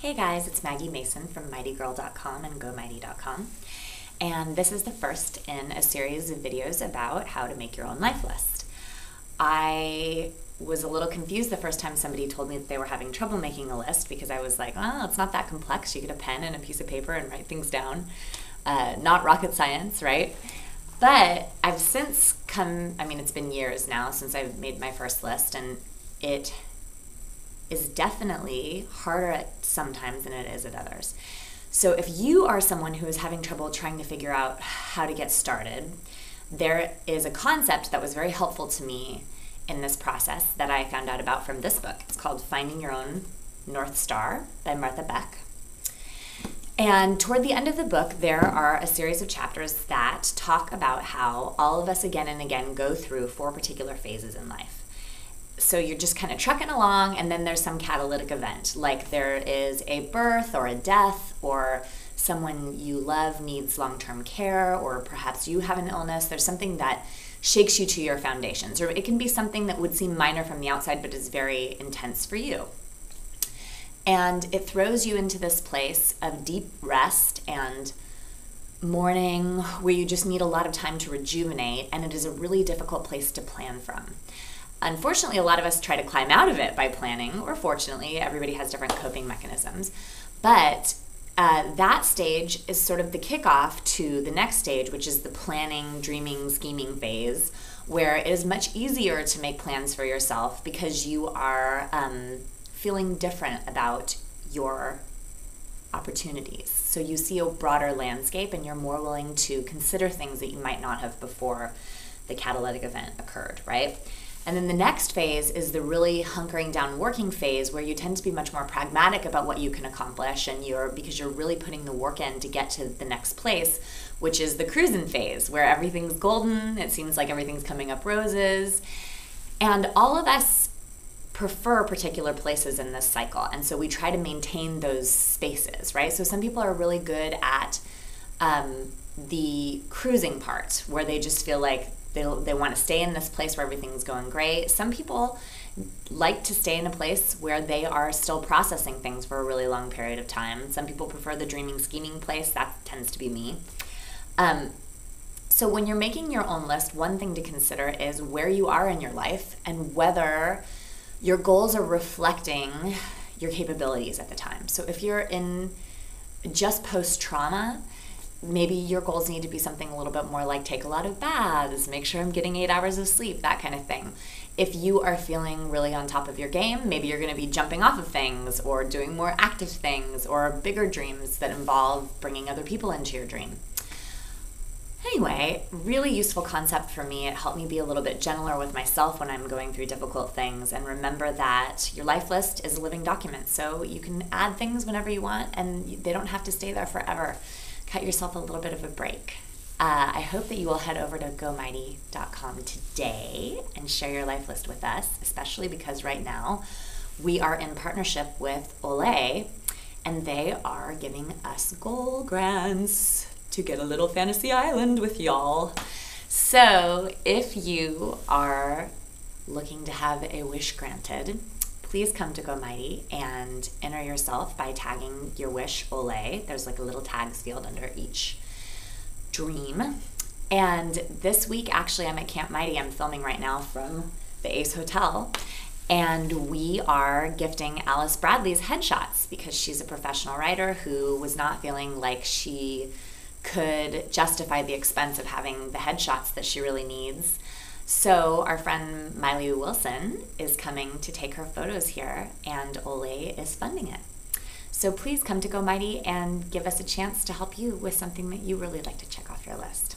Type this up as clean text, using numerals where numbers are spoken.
Hey guys, it's Maggie Mason from MightyGirl.com and GoMighty.com, and this is the first in a series of videos about how to make your own life list. I was a little confused the first time somebody told me that they were having trouble making a list because I was like, oh, it's not that complex. You get a pen and a piece of paper and write things down. Not rocket science, right? But I've since it's been years now since I've made my first list, and it is definitely harder at sometimes than it is at others. So if you are someone who is having trouble trying to figure out how to get started, there is a concept that was very helpful to me in this process that I found out about from this book. It's called Finding Your Own North Star by Martha Beck. And toward the end of the book, there are a series of chapters that talk about how all of us again and again go through 4 particular phases in life. So you're just kind of trucking along, and then there's some catalytic event, like there is a birth or a death, or someone you love needs long-term care, or perhaps you have an illness. There's something that shakes you to your foundations, or it can be something that would seem minor from the outside but is very intense for you. And it throws you into this place of deep rest and mourning where you just need a lot of time to rejuvenate, and it is a really difficult place to plan from. Unfortunately, a lot of us try to climb out of it by planning, or fortunately, everybody has different coping mechanisms. But that stage is sort of the kickoff to the next stage, which is the planning, dreaming, scheming phase, where it is much easier to make plans for yourself because you are feeling different about your opportunities. So you see a broader landscape and you're more willing to consider things that you might not have before the catalytic event occurred, right? And then the next phase is the really hunkering down working phase, where you tend to be much more pragmatic about what you can accomplish, and because you're really putting the work in to get to the next place, which is the cruising phase, where everything's golden, it seems like everything's coming up roses. And all of us prefer particular places in this cycle, and so we try to maintain those spaces, right? So some people are really good at the cruising part, where they just feel like they want to stay in this place where everything's going great. Some people like to stay in a place where they are still processing things for a really long period of time. Some people prefer the dreaming, scheming place. That tends to be me. So when you're making your own list, one thing to consider is where you are in your life and whether your goals are reflecting your capabilities at the time. So if you're in just post-trauma, maybe your goals need to be something a little bit more like take a lot of baths, make sure I'm getting 8 hours of sleep, that kind of thing. If you are feeling really on top of your game, maybe you're going to be jumping off of things or doing more active things or bigger dreams that involve bringing other people into your dream. Anyway, really useful concept for me. It helped me be a little bit gentler with myself when I'm going through difficult things, and remember that your life list is a living document, so you can add things whenever you want and they don't have to stay there forever. Cut yourself a little bit of a break. I hope that you will head over to GoMighty.com today and share your life list with us, especially because right now we are in partnership with Olay, and they are giving us goal grants to get a little fantasy island with y'all. So if you are looking to have a wish granted, please come to GoMighty and enter yourself by tagging your wish Olay. There's like a little tags field under each dream. And this week, actually, I'm at Camp Mighty. I'm filming right now from the Ace Hotel. And we are gifting Alice Bradley's headshots because she's a professional writer who was not feeling like she could justify the expense of having the headshots that she really needs. So our friend Miley Wilson is coming to take her photos here, and Olay is funding it. So please come to GoMighty and give us a chance to help you with something that you really like to check off your list.